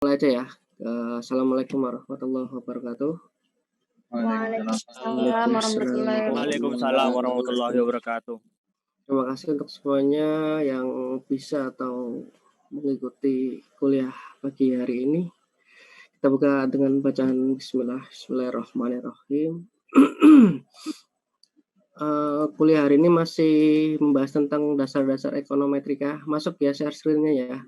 Mulai aja ya. Assalamualaikum warahmatullahi wabarakatuh. Waalaikumsalam warahmatullahi Waalaikumsalam wabarakatuh. warahmatullahi wabarakatuh. Terima kasih untuk semuanya yang bisa atau mengikuti kuliah pagi hari ini. Kita buka dengan bacaan Bismillahirrahmanirrahim. Kuliah hari ini masih membahas tentang dasar-dasar ekonometrika. Masuk ya share screen-nya ya.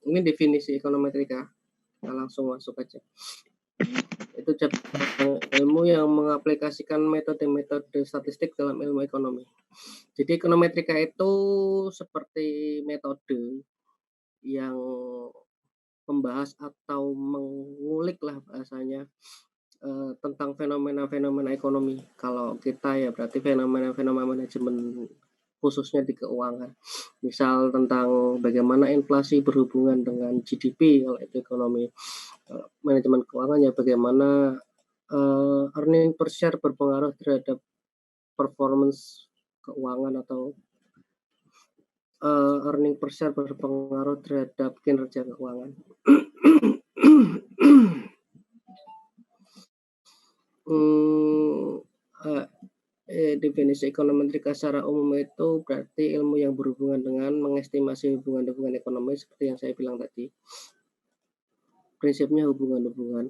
Ini definisi ekonometrika. Kita langsung masuk aja. Itu cabang ilmu yang mengaplikasikan metode-metode statistik dalam ilmu ekonomi. Jadi ekonometrika itu seperti metode yang membahas atau mengulik lah bahasanya tentang fenomena-fenomena ekonomi. Kalau kita ya berarti fenomena-fenomena manajemen khususnya di keuangan. Misal tentang bagaimana inflasi berhubungan dengan GDP kalau itu ekonomi. Manajemen keuangan ya bagaimana earning per share berpengaruh terhadap performance keuangan atau earning per share berpengaruh terhadap kinerja keuangan. Definisi ekonometrika secara umum itu berarti ilmu yang berhubungan dengan mengestimasi hubungan-hubungan ekonomi seperti yang saya bilang tadi. Prinsipnya hubungan-hubungan.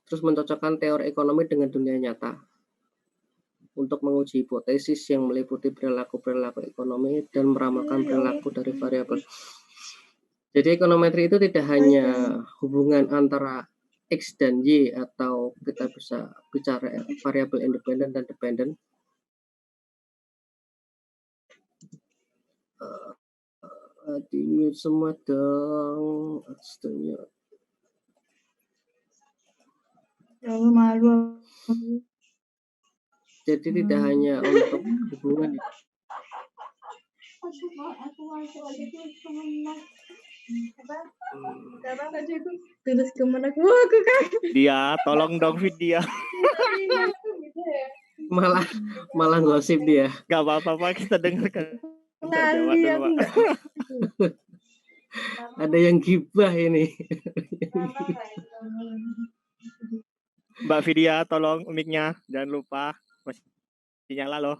Terus mencocokkan teori ekonomi dengan dunia nyata untuk menguji hipotesis yang meliputi perilaku-perilaku ekonomi dan meramalkan perilaku dari variabel. Jadi ekonometri itu tidak hanya hubungan antara X dan Y atau kita bisa bicara variabel independen dan dependen. Di mute semua dong. Malu. Jadi tidak hanya untuk hubungan Terus kemana? Wah, aku kan. Dia, tolong dong Vidya. malah gosip dia. Gak apa-apa, kita dengarkan. Nanti aku enggak. Ada yang gibah ini. Mbak Vidya, tolong mic-nya, jangan lupa masih nyala loh.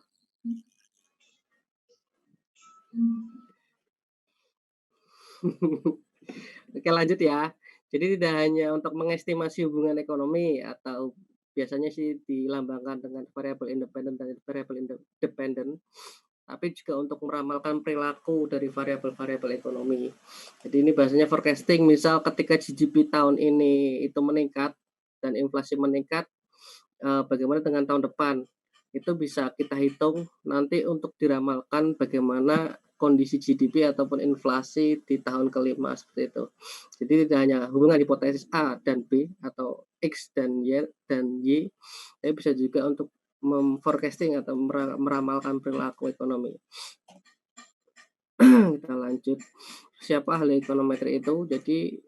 Oke, lanjut ya. Jadi tidak hanya untuk mengestimasi hubungan ekonomi atau biasanya sih dilambangkan dengan variabel independen dan variabel dependen, tapi juga untuk meramalkan perilaku dari variabel-variabel ekonomi. Jadi ini bahasanya forecasting. Misal ketika GDP tahun ini itu meningkat dan inflasi meningkat, bagaimana dengan tahun depan? Itu bisa kita hitung nanti untuk diramalkan bagaimana kondisi GDP ataupun inflasi di tahun kelima seperti itu. Jadi tidak hanya hubungan hipotesis A dan B atau X dan Y, tapi bisa juga untuk forecasting atau meramalkan perilaku ekonomi. Kita lanjut. Siapa ahli ekonometri itu? Jadi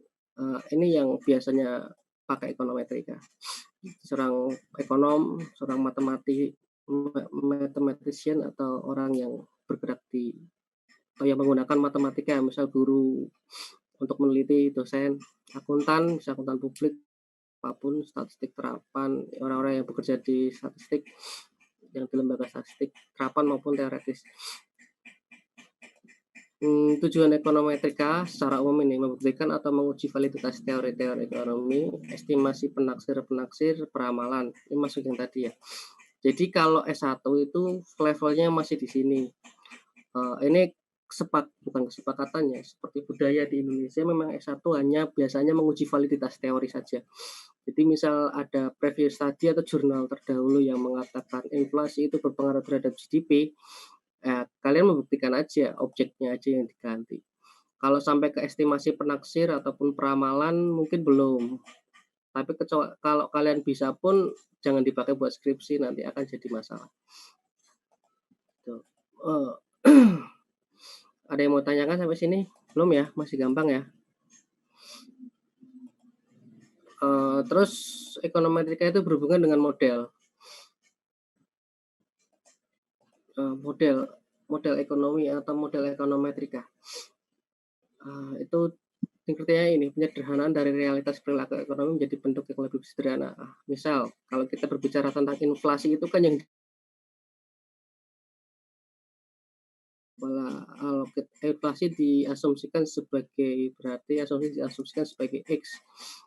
ini yang biasanya pakai ekonometrika. Seorang ekonom, seorang mathematician atau orang yang bergerak di atau yang menggunakan matematika, misal guru untuk meneliti, dosen, akuntan, bisa akuntan publik, apapun, statistik terapan, orang-orang yang bekerja di statistik, yang di lembaga statistik terapan maupun teoretis. Tujuan ekonometrika secara umum ini membuktikan atau menguji validitas teori-teori ekonomi, estimasi penaksir, peramalan. Ini masuk yang tadi ya. Jadi kalau S1 itu levelnya masih di sini. Ini bukan kesepakatannya, seperti budaya di Indonesia memang S1 hanya biasanya menguji validitas teori saja. Jadi misal ada previous study atau jurnal terdahulu yang mengatakan inflasi itu berpengaruh terhadap GDP, kalian membuktikan aja, objeknya aja yang diganti. Kalau sampai ke estimasi penaksir ataupun peramalan mungkin belum. Tapi kalau kalian bisa pun jangan dipakai buat skripsi, nanti akan jadi masalah. Tuh. Ada yang mau tanyakan sampai sini? Belum ya? Masih gampang ya? Terus ekonometrika itu berhubungan dengan model. Model ekonomi atau model ekonometrika. Itu Intinya ini, penyederhanaan dari realitas perilaku ekonomi menjadi bentuk yang lebih sederhana. Misal, kalau kita berbicara tentang inflasi itu kan yang inflasi diasumsikan sebagai berarti diasumsikan sebagai X,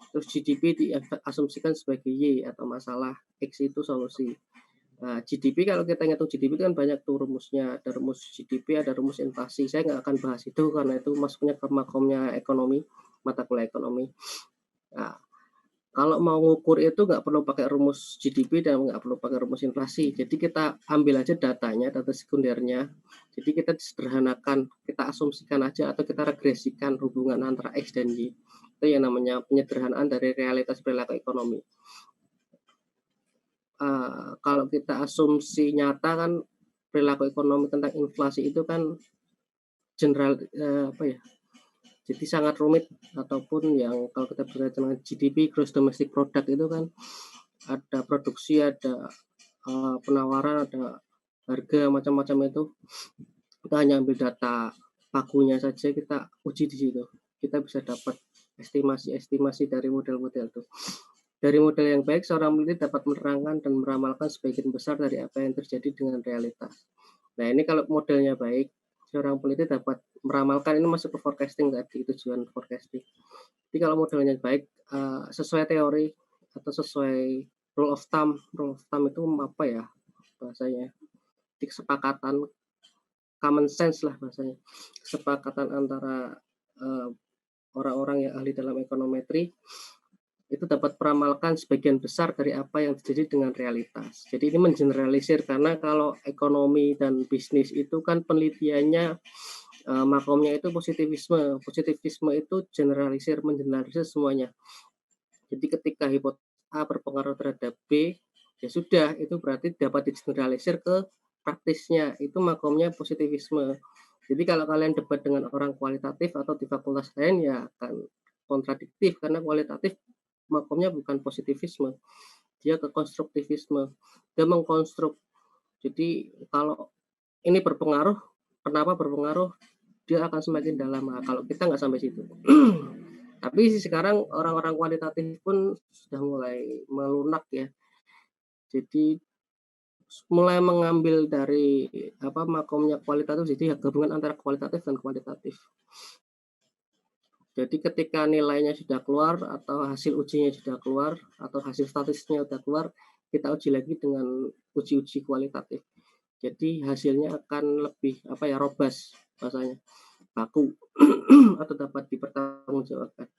terus GDP diasumsikan sebagai Y atau masalah, X itu solusi. Nah, GDP kalau kita ngitung GDP kan banyak tuh rumusnya, ada rumus GDP, ada rumus inflasi. Saya nggak akan bahas itu karena itu masuknya ke makomnya ekonomi, mata kuliah ekonomi. Nah, kalau mau ngukur itu nggak perlu pakai rumus GDP dan nggak perlu pakai rumus inflasi. Jadi kita ambil aja datanya, data sekundernya. Jadi kita sederhanakan, kita asumsikan aja atau kita regresikan hubungan antara X dan Y. Itu yang namanya penyederhanaan dari realitas perilaku ekonomi. Kalau kita asumsi nyata kan perilaku ekonomi tentang inflasi itu kan general jadi sangat rumit, ataupun yang kalau kita berkaitan dengan GDP, Gross Domestic Product itu kan ada produksi, ada penawaran, ada harga, macam-macam itu. Kita hanya ambil data bakunya saja, kita uji di situ. Kita bisa dapat estimasi dari model-model itu. Dari model yang baik, seorang peneliti dapat menerangkan dan meramalkan sebagian besar dari apa yang terjadi dengan realitas. Nah, ini kalau modelnya baik, seorang peneliti dapat meramalkan, ini masuk ke forecasting tadi, tujuan forecasting. Jadi kalau modelnya baik, sesuai teori atau sesuai rule of thumb itu apa ya bahasanya? Kesepakatan, common sense lah bahasanya. Kesepakatan antara orang-orang yang ahli dalam ekonometri itu dapat meramalkan sebagian besar dari apa yang terjadi dengan realitas. Jadi ini mengeneralisir, karena kalau ekonomi dan bisnis itu kan penelitiannya makomnya itu positivisme. Positivisme itu generalisir, mengeneralisir semuanya. Jadi ketika hipotesis A berpengaruh terhadap B, ya sudah, itu berarti dapat digeneralisir ke praktisnya. Itu makomnya positivisme. Jadi kalau kalian debat dengan orang kualitatif atau di fakultas lain, ya akan kontradiktif, karena kualitatif makomnya bukan positivisme, dia ke konstruktivisme, dia mengkonstruk. Jadi kalau ini berpengaruh, kenapa berpengaruh, dia akan semakin dalam. Nah, kalau kita nggak sampai situ. Tapi sekarang orang-orang kualitatif pun sudah mulai melunak ya. Jadi mulai mengambil dari makomnya kualitatif, jadi gabungan antara kualitatif dan kuantitatif. Jadi ketika nilainya sudah keluar atau hasil ujinya sudah keluar atau hasil statistiknya sudah keluar, kita uji lagi dengan uji-uji kualitatif. Jadi hasilnya akan lebih robust bahasanya, baku atau dapat dipertanggungjawabkan.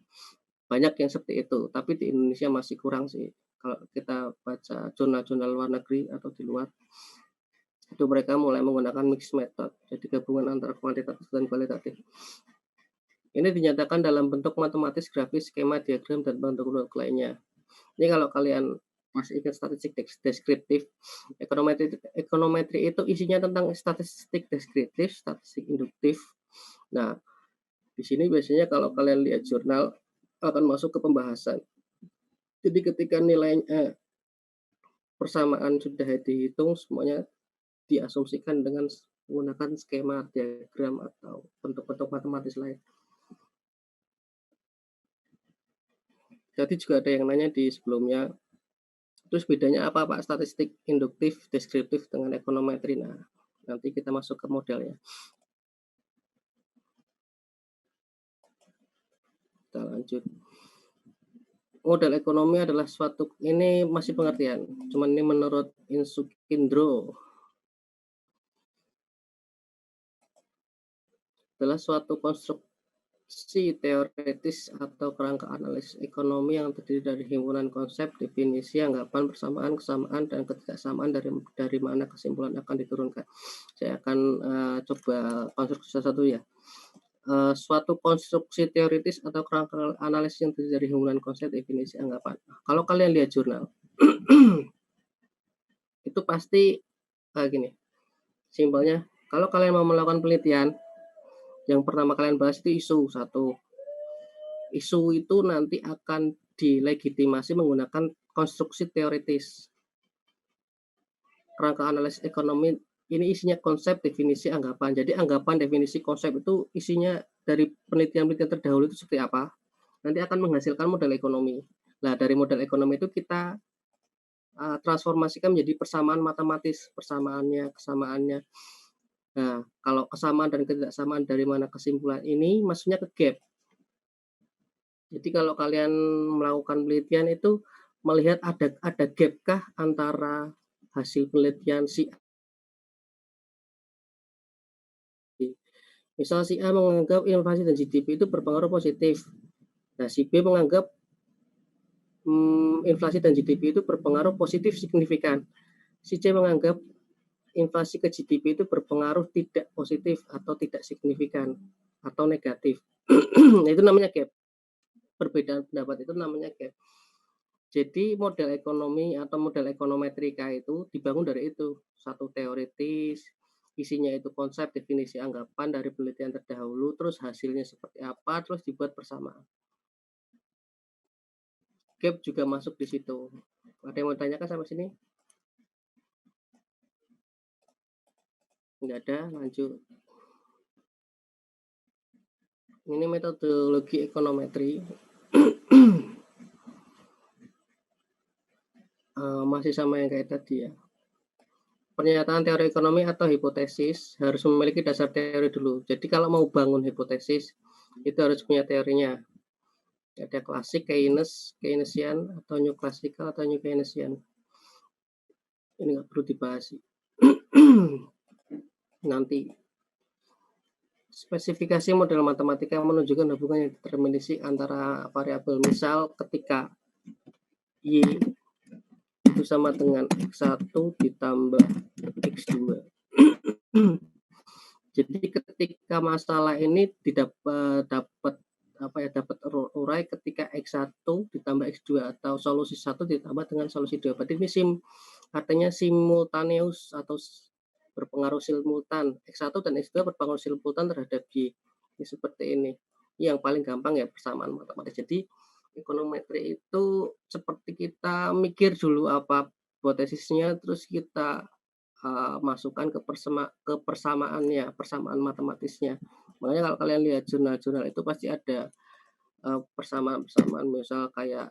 Banyak yang seperti itu, tapi di Indonesia masih kurang sih. Kalau kita baca jurnal-jurnal luar negeri atau di luar, itu mereka mulai menggunakan mixed method, jadi gabungan antara kuantitatif dan kualitatif. Ini dinyatakan dalam bentuk matematis, grafis, skema, diagram, dan bentuk-bentuk lainnya. Ini kalau kalian masih ingat statistik deskriptif, ekonometri itu isinya tentang statistik deskriptif, statistik induktif. Nah, di sini biasanya kalau kalian lihat jurnal akan masuk ke pembahasan. Jadi ketika nilainya persamaan sudah dihitung, semuanya diasumsikan dengan menggunakan skema, diagram, atau bentuk-bentuk matematis lain. Jadi juga ada yang nanya di sebelumnya, terus bedanya apa Pak statistik induktif, deskriptif dengan ekonometri? Nah, nanti kita masuk ke modelnya. Kita lanjut. Model ekonomi adalah suatu, ini masih pengertian, cuman ini menurut Insukindro, adalah suatu konstruksi teoritis atau kerangka analisis ekonomi yang terdiri dari himpunan konsep, definisi, anggapan, persamaan, kesamaan, dan ketidaksamaan dari mana kesimpulan akan diturunkan. Saya akan coba konstruksi satu ya. Suatu konstruksi teoritis atau kerangka analisis yang terdiri dari himpunan konsep, definisi, anggapan. Kalau kalian lihat jurnal, itu pasti gini, simpelnya, kalau kalian mau melakukan penelitian, yang pertama kalian bahas itu isu satu. Isu itu nanti akan dilegitimasi menggunakan konstruksi teoritis. Kerangka analisis ekonomi ini isinya konsep, definisi, anggapan. Jadi anggapan, definisi, konsep itu isinya dari penelitian-penelitian terdahulu itu seperti apa, nanti akan menghasilkan model ekonomi. Nah, dari model ekonomi itu kita transformasikan menjadi persamaan matematis, kesamaannya. Nah, kalau kesamaan dan ketidaksamaan dari mana kesimpulan ini, maksudnya ke gap. Jadi kalau kalian melakukan penelitian itu melihat ada gap kah antara hasil penelitian si A. Misal si A menganggap inflasi dan GDP itu berpengaruh positif. Nah, si B menganggap inflasi dan GDP itu berpengaruh positif signifikan. Si C menganggap inflasi ke GDP itu berpengaruh tidak positif atau tidak signifikan atau negatif. Itu namanya gap. Perbedaan pendapat itu namanya gap. Jadi model ekonomi atau model ekonometrika itu dibangun dari itu. Satu teoritis, isinya itu konsep, definisi, anggapan dari penelitian terdahulu, terus hasilnya seperti apa, terus dibuat persamaan. Gap juga masuk di situ. Ada yang mau tanyakan sampai sini? Enggak ada, lanjut. Ini metodologi ekonometri. Masih sama yang kayak tadi ya. Pernyataan teori ekonomi atau hipotesis harus memiliki dasar teori dulu. Jadi kalau mau bangun hipotesis, itu harus punya teorinya. Ada klasik, Keynesian, atau New Classical, atau New Keynesian. Ini nggak perlu dibahas. Nanti. Spesifikasi model matematika yang menunjukkan hubungan yang deterministik antara variabel. Misal ketika Y itu sama dengan X1 ditambah X2. Jadi ketika masalah ini dapat urai ketika X1 ditambah X2 atau solusi 1 ditambah dengan solusi 2. Berarti ini artinya simultaneous atau berpengaruh simultan. X1 dan X2 berpengaruh simultan terhadap Y. Ini seperti ini. Yang paling gampang ya persamaan matematis. Jadi ekonometri itu seperti kita mikir dulu apa hipotesisnya, terus kita masukkan ke persamaannya, persamaan matematisnya. Makanya kalau kalian lihat jurnal-jurnal itu pasti ada persamaan-persamaan, misal kayak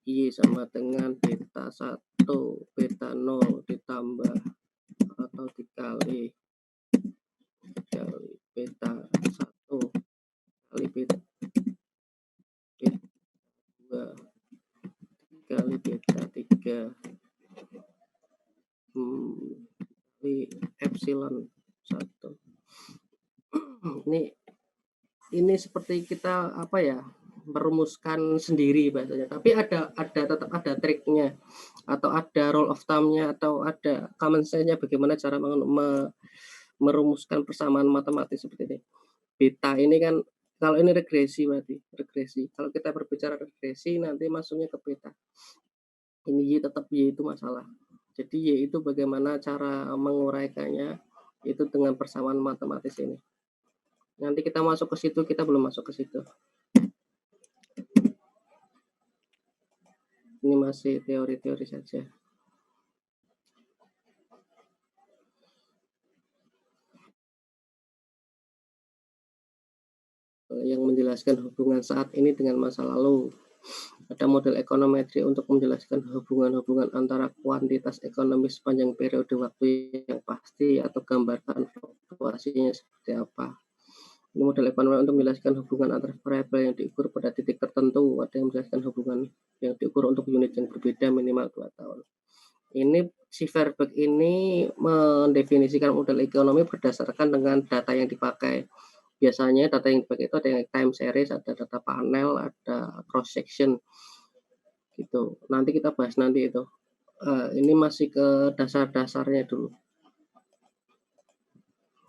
Y sama dengan beta 1, beta 0 ditambah atau dikali beta 1 kali beta 2 kali beta 3 kali epsilon 1. Ini seperti kita merumuskan sendiri bahasanya, tapi tetap ada triknya atau ada rule of thumb-nya atau ada common sense-nya bagaimana cara merumuskan persamaan matematis seperti ini. Beta ini kan kalau ini regresi, berarti regresi. Kalau kita berbicara regresi nanti masuknya ke beta. Ini Y tetap Y itu masalah. Jadi Y itu bagaimana cara menguraikannya itu dengan persamaan matematis ini. Nanti kita masuk ke situ, kita belum masuk ke situ. Ini masih teori-teori saja. Yang menjelaskan hubungan saat ini dengan masa lalu. Ada model ekonometri untuk menjelaskan hubungan-hubungan antara kuantitas ekonomi sepanjang periode waktu yang pasti atau gambarkan fluktuasinya seperti apa. Ini model ekonomi untuk menjelaskan hubungan antara variabel yang diukur pada titik tertentu. Ada yang menjelaskan hubungan yang diukur untuk unit yang berbeda minimal 2 tahun. Ini si Verbeek ini mendefinisikan model ekonomi berdasarkan dengan data yang dipakai. Biasanya data yang dipakai itu ada yang time series, ada data panel, ada cross section gitu. Nanti kita bahas nanti itu. Ini masih ke dasar-dasarnya dulu.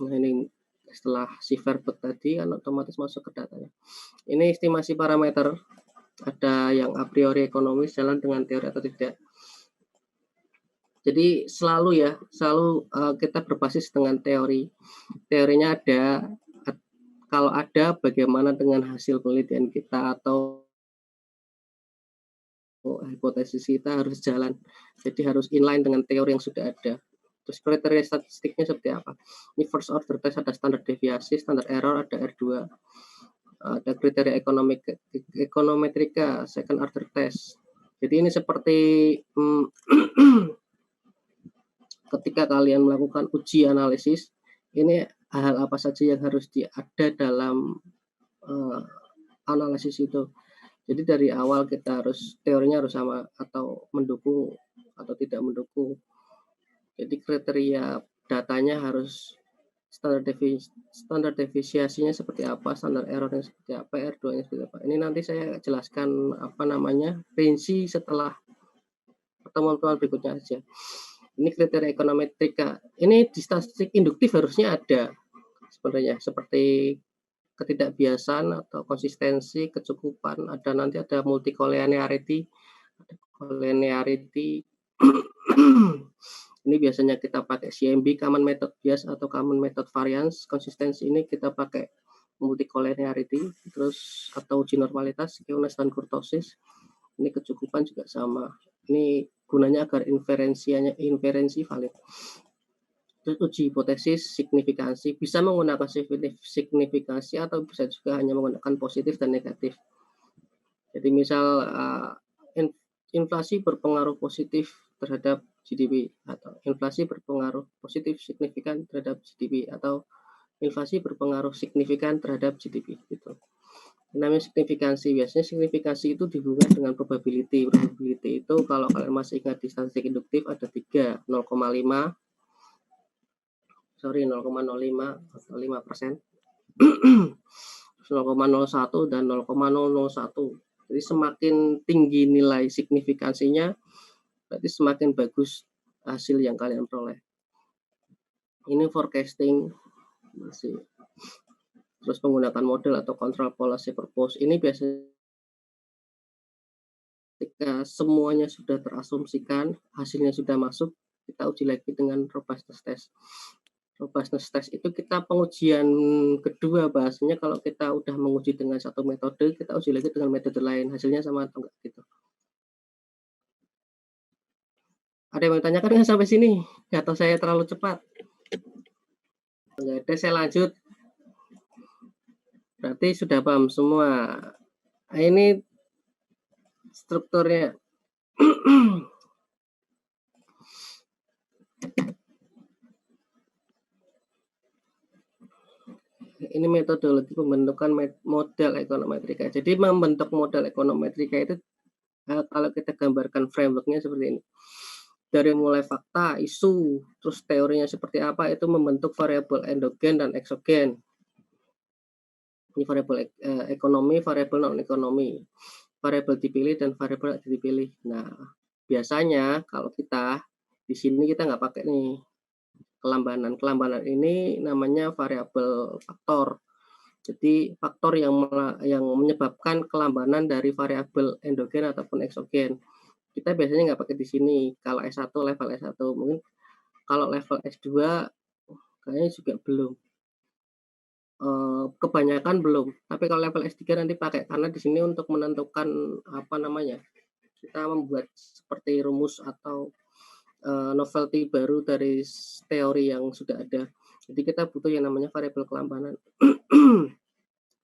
Nah, ini setelah si Verbeek tadi kan otomatis masuk ke datanya. Ini estimasi parameter, ada yang a priori ekonomis jalan dengan teori atau tidak. Jadi selalu kita berbasis dengan teori. Teorinya ada, kalau ada bagaimana dengan hasil penelitian kita atau hipotesis kita harus jalan. Jadi harus inline dengan teori yang sudah ada. Terus kriteria statistiknya seperti apa? Ini first order test ada standar deviasi, standar error, ada R2. Ada kriteria ekonometrika, second order test. Jadi ini seperti ketika kalian melakukan uji analisis, ini hal apa saja yang harus ada dalam analisis itu. Jadi dari awal kita harus teorinya harus sama atau mendukung atau tidak mendukung. Jadi kriteria datanya harus standar deviasinya seperti apa, standar errornya seperti apa, R2-nya seperti apa. Ini nanti saya jelaskan rinci setelah pertemuan berikutnya aja. Ini kriteria ekonometrika. Ini di statistik induktif harusnya ada sebenarnya, seperti ketidakbiasaan atau konsistensi, kecukupan, nanti ada multicollinearity, collinearity. Ini biasanya kita pakai CMB, common method bias atau common method variance. Konsistensi ini kita pakai multicollinearity, terus atau uji normalitas, skewness dan kurtosis. Ini kecukupan juga sama. Ini gunanya agar inferensi valid. Terus uji hipotesis, signifikansi, bisa menggunakan signifikansi atau bisa juga hanya menggunakan positif dan negatif. Jadi misal inflasi berpengaruh positif terhadap GDP, atau inflasi berpengaruh positif signifikan terhadap GDP, atau inflasi berpengaruh signifikan terhadap GDP gitu. Namanya signifikansi. Biasanya signifikansi itu dihubungkan dengan probability. Probability itu kalau kalian masih ingat di statistik induktif ada 3, 0,05 atau 5%, 0,01 dan 0,001. Jadi semakin tinggi nilai signifikansinya, berarti semakin bagus hasil yang kalian peroleh. Ini forecasting masih. Terus menggunakan model atau control policy purpose. Ini biasanya ketika semuanya sudah terasumsikan, hasilnya sudah masuk, kita uji lagi dengan robustness test. Robustness test itu kita pengujian kedua, bahasanya kalau kita udah menguji dengan satu metode, kita uji lagi dengan metode lain, hasilnya sama atau enggak gitu. Ada yang mau tanyakan nggak sampai sini? Atau saya terlalu cepat? Enggak ada, saya lanjut. Berarti sudah paham semua. Nah, ini strukturnya. Ini metodologi pembentukan model ekonometrika. Jadi membentuk model ekonometrika itu kalau kita gambarkan frameworknya seperti ini. Dari mulai fakta, isu, terus teorinya seperti apa, itu membentuk variabel endogen dan eksogen. Ini variabel ekonomi, variabel non-ekonomi, variabel dipilih dan variabel tidak dipilih. Nah, biasanya kalau kita di sini kita nggak pakai nih kelambanan. Kelambanan ini namanya variabel faktor. Jadi faktor yang menyebabkan kelambanan dari variabel endogen ataupun eksogen. Kita biasanya nggak pakai di sini. Kalau S1, level S1, mungkin kalau level S2 kayaknya juga belum. Kebanyakan belum. Tapi kalau level S3 nanti pakai, karena di sini untuk menentukan kita membuat seperti rumus atau novelty baru dari teori yang sudah ada. Jadi kita butuh yang namanya variabel kelambanan.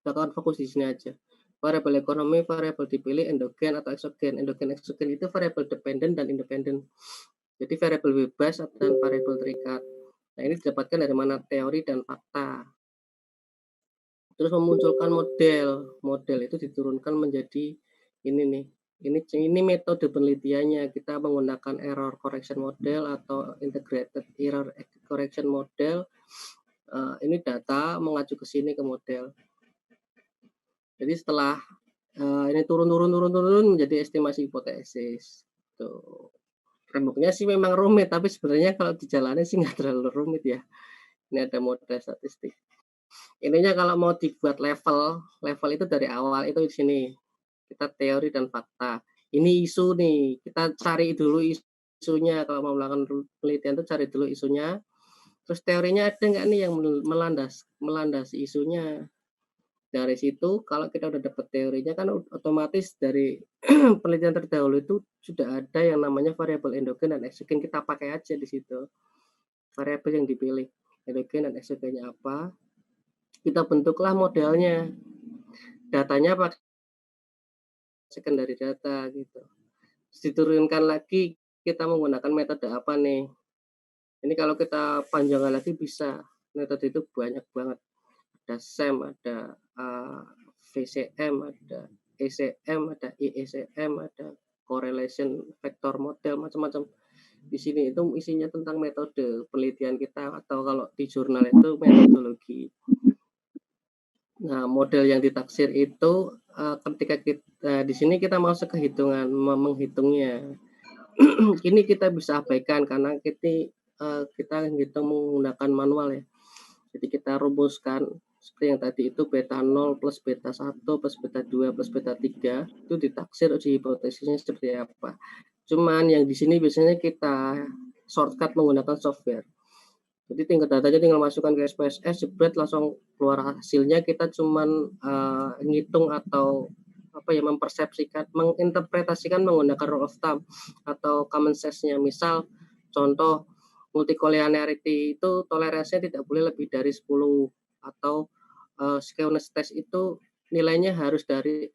Kita akan fokus di sini aja. Variabel ekonomi, variabel dipilih, endogen atau eksogen. Endogen eksogen itu variabel dependen dan independen. Jadi variabel bebas dan variabel terikat. Nah, ini didapatkan dari mana? Teori dan fakta. Terus memunculkan model. Model itu diturunkan menjadi ini nih. Ini metode penelitiannya. Kita menggunakan error correction model atau integrated error correction model. Ini data mengacu ke sini ke model. Jadi setelah ini turun menjadi estimasi hipotesis. Tuh. Frameworknya sih memang rumit, tapi sebenarnya kalau dijalani sih nggak terlalu rumit ya. Ini ada model statistik. Intinya kalau mau dibuat level itu dari awal itu di sini. Kita teori dan fakta. Ini isu nih, kita cari dulu isunya. Kalau mau melakukan penelitian itu cari dulu isunya. Terus teorinya ada nggak nih yang melandasi isunya. Dari situ kalau kita udah dapat teorinya kan otomatis dari penelitian terdahulu itu sudah ada yang namanya variabel endogen dan eksogen, kita pakai aja di situ. variabel yang dipilih, endogen dan eksogennya apa. Kita bentuklah modelnya. Datanya pakai secondary data gitu. Diturunkan lagi kita menggunakan metode apa nih. Ini kalau kita panjangkan lagi bisa. Metode itu banyak banget. Ada SEM, ada VCM, ada ECM, ada IECM, ada correlation vector model, macam-macam. Di sini itu isinya tentang metode penelitian kita, atau kalau di jurnal itu metodologi. Nah, model yang ditaksir itu ketika kita di sini kita masuk ke hitungan menghitungnya. Ini kita bisa abaikan karena kita ngitung menggunakan manual ya. Jadi kita rumuskan seperti yang tadi itu beta 0 plus beta 1 plus beta 2 plus beta 3 itu ditaksir uji hipotesisnya seperti apa. Cuman yang di sini biasanya kita shortcut menggunakan software. Jadi datanya tinggal masukkan ke SPSS, jebret langsung keluar hasilnya. Kita cuman ngitung atau mempersepsikan, menginterpretasikan menggunakan rule of thumb atau common sense-nya. Misal contoh multicollinearity itu toleransinya tidak boleh lebih dari 10, atau skewness test itu nilainya harus dari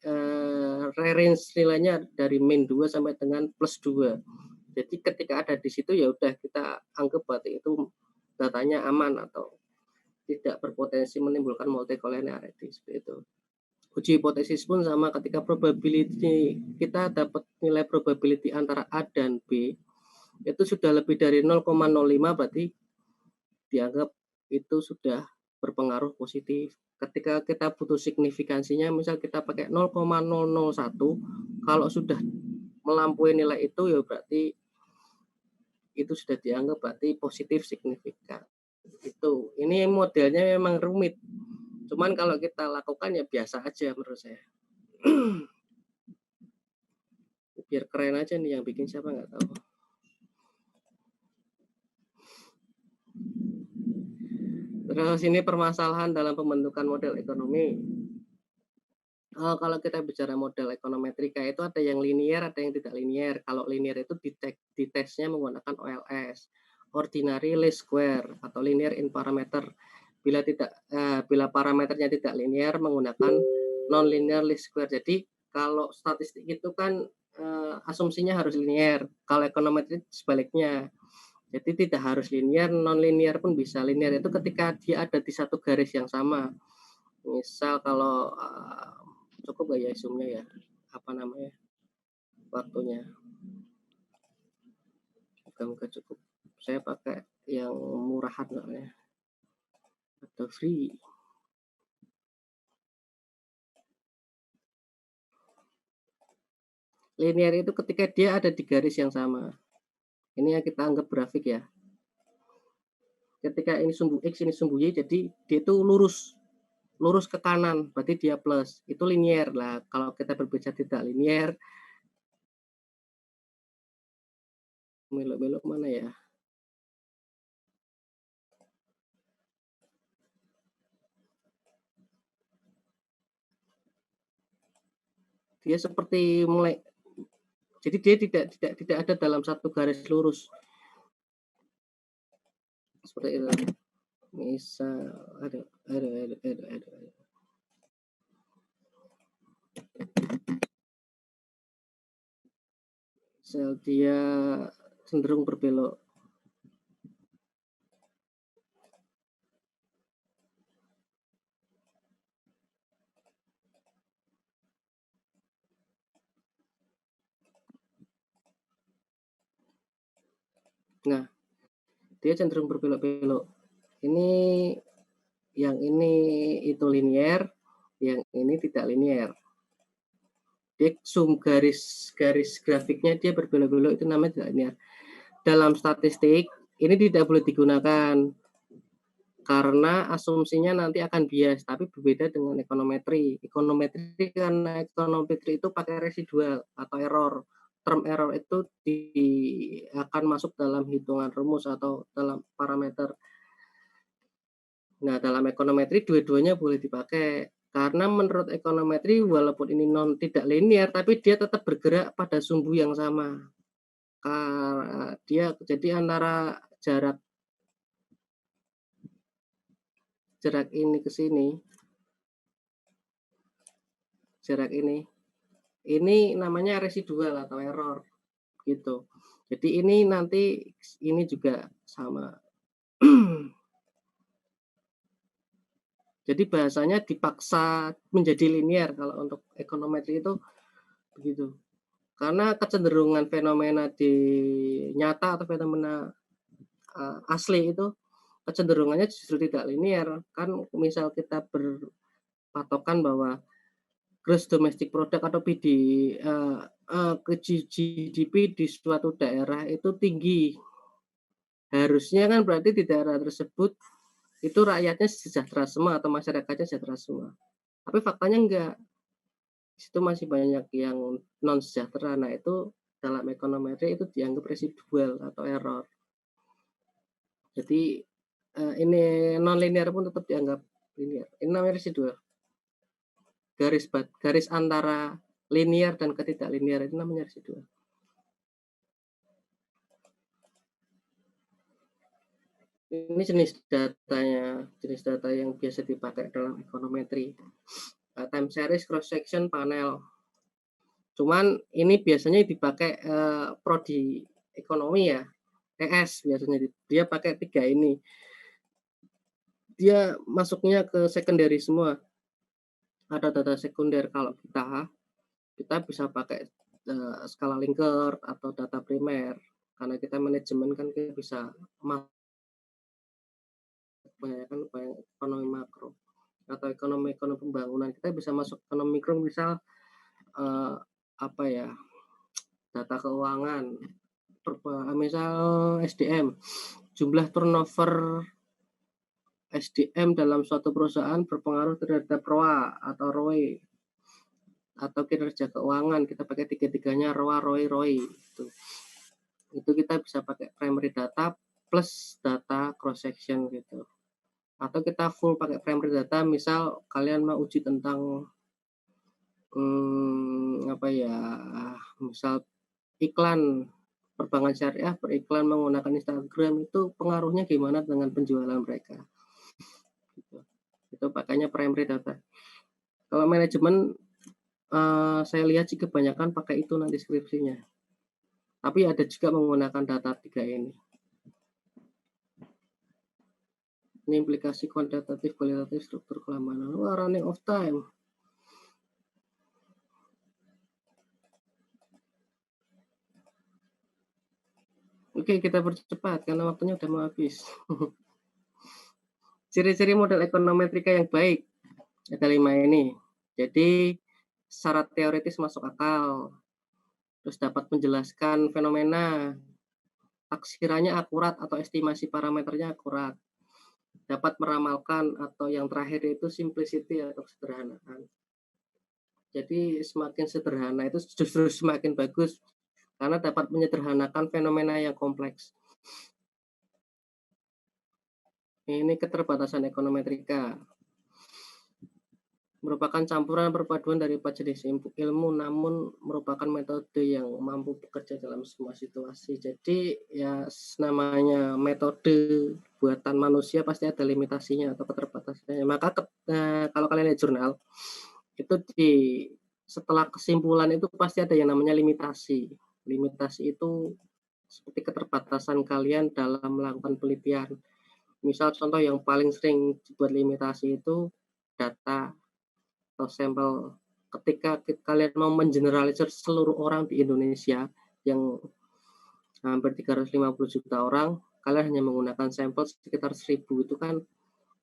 range nilainya dari min 2 sampai dengan plus 2. Jadi ketika ada di situ ya udah kita anggap berarti itu datanya aman atau tidak berpotensi menimbulkan multicollinearity seperti itu. Uji hipotesis pun sama, ketika probability kita dapat nilai probability antara A dan B itu sudah lebih dari 0,05 berarti dianggap itu sudah berpengaruh positif. Ketika kita butuh signifikansinya, misal kita pakai 0,001, kalau sudah melampaui nilai itu ya berarti itu sudah dianggap berarti positif signifikan. Itu ini modelnya memang rumit. Cuman kalau kita lakukan ya biasa aja menurut saya. Biar keren aja nih, yang bikin siapa nggak tahu. Terus ini permasalahan dalam pembentukan model ekonomi. Kalau kita bicara model ekonometrika itu ada yang linier, ada yang tidak linier. Kalau linier itu di tesnya menggunakan OLS, ordinary least square, atau linear in parameter. Bila parameternya tidak linier menggunakan non-linear least square. Jadi kalau statistik itu kan asumsinya harus linier. Kalau ekonometri sebaliknya. Jadi tidak harus linier, non-linear pun bisa. Linear itu ketika dia ada di satu garis yang sama. Misal kalau cukup gak ya zoom-nya ya? Apa namanya? Waktunya. Moga-moga cukup. Saya pakai yang murahan soalnya. Atau free. Linear itu ketika dia ada di garis yang sama. Ini yang kita anggap grafik ya. Ketika ini sumbu X, ini sumbu Y, jadi dia itu lurus ke kanan, berarti dia plus. Itu linear lah. Kalau kita berbicara tidak linear, belok-belok mana ya? Dia seperti mulai, jadi dia tidak ada dalam satu garis lurus. Seperti itu. Misal, aduh. Misal dia cenderung berbelok. Nah, dia cenderung berbelok-belok. Ini yang ini itu linear, yang ini tidak linear. Dia zoom garis grafiknya dia berbelok-belok, itu namanya tidak linear. Dalam statistik ini tidak boleh digunakan karena asumsinya nanti akan bias, tapi berbeda dengan ekonometri. Karena ekonometri itu pakai residual atau error. Term error itu akan masuk dalam hitungan rumus atau dalam parameter. Nah, dalam ekonometri dua-duanya boleh dipakai. Karena menurut ekonometri walaupun ini tidak linear, tapi dia tetap bergerak pada sumbu yang sama. Dia jadi antara jarak jarak ini ke sini, jarak ini namanya residual atau error, gitu. Jadi ini nanti ini juga sama. Jadi bahasanya dipaksa menjadi linear kalau untuk ekonometri itu begitu. Karena kecenderungan fenomena di nyata atau fenomena asli itu kecenderungannya justru tidak linear. Kan misal kita berpatokan bahwa gross domestic product atau GDP di suatu daerah itu tinggi. Harusnya kan berarti di daerah tersebut itu rakyatnya sejahtera semua atau masyarakatnya sejahtera semua. Tapi faktanya enggak. Di situ masih banyak yang non sejahtera. Nah, itu dalam ekonometri itu dianggap residual atau error. Jadi ini non linear pun tetap dianggap linear. Ini namanya residual. Garis antara linear dan ketidak linear itu namanya residual. Ini jenis data yang biasa dipakai dalam ekonometri. Time series, cross section, panel. Cuman ini biasanya dipakai prodi ekonomi ya, ES biasanya dia pakai 3 ini. Dia masuknya ke secondary semua. Ada data sekunder kalau kita bisa pakai skala Likert atau data primer. Karena kita manajemen kan kita bisa kebanyakan ekonomi makro atau ekonomi pembangunan. Kita bisa masuk ekonomi mikro misal data keuangan, misal SDM, jumlah turnover SDM dalam suatu perusahaan berpengaruh terhadap ROA atau ROE atau kinerja keuangan. Kita pakai tiga-tiganya ROA, ROE, ROI. Itu kita bisa pakai primary data plus data cross section gitu. Atau kita full pakai primary data, misal kalian mau uji tentang misal iklan perbankan syariah beriklan menggunakan Instagram itu pengaruhnya gimana dengan penjualan mereka. Gitu. Itu pakainya primary data. Kalau manajemen saya lihat sih kebanyakan pakai itu nanti deskripsinya. Tapi ada juga menggunakan data 3 ini. Ini implikasi kuantitatif, kualitatif, struktur keamanan. Wah, running of time. Oke, kita percepat karena waktunya udah mau habis. Ciri-ciri model ekonometrika yang baik. Ada 5 ini. Jadi, syarat teoritis masuk akal. Terus dapat menjelaskan fenomena. Taksirannya akurat atau estimasi parameternya akurat. Dapat meramalkan atau yang terakhir itu simplicity atau kesederhanaan. Jadi semakin sederhana itu justru semakin bagus karena dapat menyederhanakan fenomena yang kompleks. Ini keterbatasan ekonometrika. Merupakan campuran perpaduan dari 4 jenis ilmu namun merupakan metode yang mampu bekerja dalam semua situasi. Jadi ya namanya metode buatan manusia pasti ada limitasinya atau keterbatasannya. Maka kalau kalian lihat jurnal itu setelah kesimpulan itu pasti ada yang namanya limitasi. Limitasi itu seperti keterbatasan kalian dalam melakukan penelitian. Misal contoh yang paling sering dibuat limitasi itu data atau sampel. Ketika kalian mau mengeneralisir seluruh orang di Indonesia yang hampir 350 juta orang, kalian hanya menggunakan sampel sekitar 1000 itu kan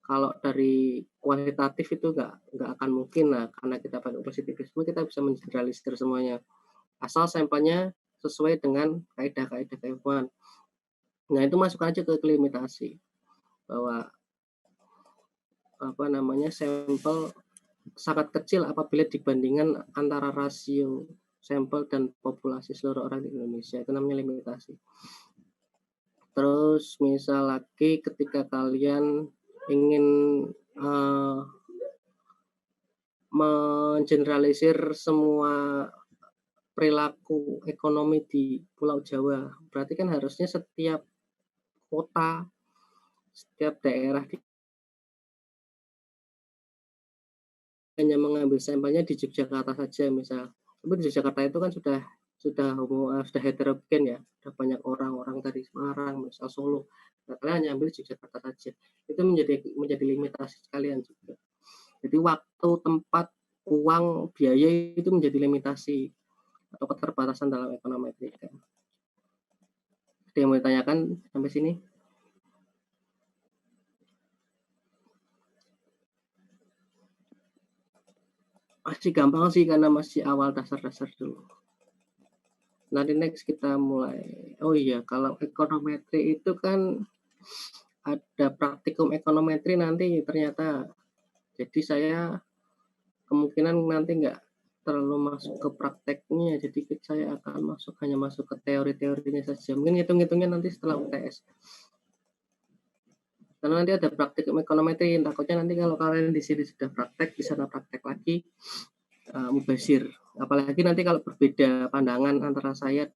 kalau dari kualitatif itu nggak akan mungkin lah, karena kita pakai positivisme kita bisa mengeneralisir semuanya asal sampelnya sesuai dengan kaidah-kaidah keilmuan. Nah, itu masuk aja ke limitasi bahwa sampel sangat kecil apabila dibandingkan antara rasio sampel dan populasi seluruh orang di Indonesia. Itu namanya limitasi. Terus misal lagi ketika kalian ingin mengeneralisir semua perilaku ekonomi di Pulau Jawa, berarti kan harusnya setiap kota, setiap daerah di hanya mengambil sampelnya di Yogyakarta saja misal. Tapi di Yogyakarta itu kan sudah heterogen ya, sudah banyak orang-orang dari Semarang, misal Solo. Nah, kalian hanya ambil Yogyakarta saja. Itu menjadi limitasi sekalian juga. Jadi waktu, tempat, uang, biaya itu menjadi limitasi atau keterbatasan dalam ekonometrika. Ada yang mau ditanyakan sampai sini? Masih gampang sih karena masih awal dasar-dasar dulu. Nanti next kita mulai. Oh iya, kalau ekonometri itu kan ada praktikum ekonometri nanti ternyata. Jadi saya kemungkinan nanti nggak terlalu masuk ke prakteknya. Jadi saya akan hanya masuk ke teori-teorinya saja. Mungkin hitung-hitungnya nanti setelah UTS. Karena nanti ada praktikum ekonometri. Takutnya nanti kalau kalian di sini sudah praktek, di sana praktek lagi. Mubazir. Apalagi nanti kalau berbeda pandangan antara saya